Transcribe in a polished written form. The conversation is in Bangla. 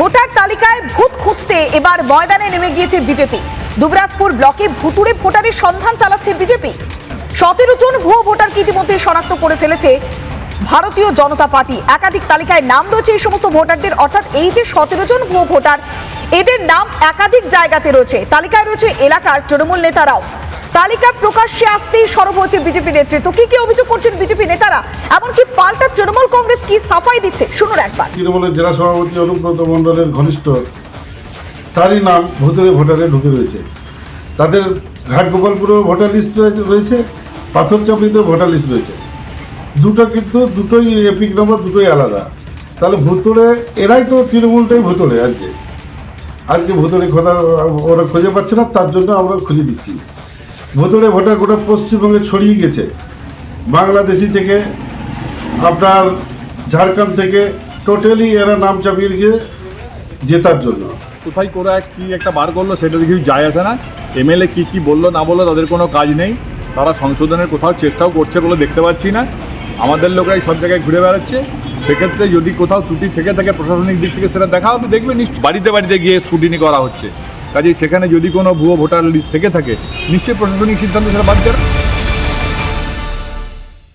ভোটার তালিকায় ভূত খুঁজতে এবার ময়দানে নেমে গিয়েছে বিজেপি। দুবরাজপুর ব্লকে ভুতুড়ে ভোটারের সন্ধান চালাচ্ছে বিজেপি। 17 জন ভুয়ো ভোটারকে ইতিমধ্যে শনাক্ত করে ফেলেছে ভারতীয় জনতা পার্টি। একাধিক তালিকায় নাম রয়েছে এই সমস্ত ভোটারদের, অর্থাৎ এই যে 17 জন ভুয়ো ভোটার, এদের নাম একাধিক জায়গাতে রয়েছে। তালিকায় রয়েছে এলাকার তৃণমূল নেতারাও। তালিকা প্রকাশ্যে আসতেই সরব হয়েছে বিজেপি নেতৃত্ব। কি অভিযোগ করছেন বিজেপি নেতারা, এমনকি পাল্টা তৃণমূল কংগ্রেস কি সাফাই দিচ্ছে শুনুন একবার। তৃণমূলের জেলা সভাপতি অনুব্রত মণ্ডলের ঘনিষ্ঠ তারই নাম ভুতুড়ে ভোটারে ঢুকে রয়েছে। তাদের ঘাটগোপালপুরেও ভোটার লিস্ট রয়েছে, পাথরচাপড়িতেও ভোটার লিস্ট রয়েছে। কিন্তু দুটোই এপিক নম্বর, দুটোই আলাদা। তাহলে ভুতুড়ে এরাই তো, তৃণমূলটাই ভুতুড়ে। আজকে ভুতুড়ে কথা ওরা খুঁজে পাচ্ছে না, তার জন্য আমরা খুঁজে দিচ্ছি। ভুতুড়ে ভোটার গোটা পশ্চিমবঙ্গে ছড়িয়ে গেছে, বাংলাদেশি থেকে আপনার ঝাড়খণ্ড থেকে, টোটালি এরা নাম চাপিয়ে গিয়ে জেতার জন্য। কোথায় কোরা কি একটা বার করলো সেটা কিছু যায় আসে না। এমএলএ কি বললো না বললো তাদের কোনো কাজ নেই। তারা সংশোধনের কোথাও চেষ্টাও করছে বলে দেখতে পাচ্ছি না। আমাদের লোকরাই সব জায়গায় ঘুরে বেড়াচ্ছে। সেক্ষেত্রে যদি কোথাও ত্রুটি থেকে থাকে প্রশাসনিক দিক থেকে সেটা দেখা হবে, দেখবে নিশ্চয়ই বাড়িতে বাড়িতে গিয়ে স্ক্রুটিনি করা হচ্ছে। কাজেই সেখানে যদি কোনো ভুয়ো ভোটার লিস্ট থেকে থাকে নিশ্চয়ই প্রশাসনিক সিদ্ধান্ত সেটা বাদ দেবে।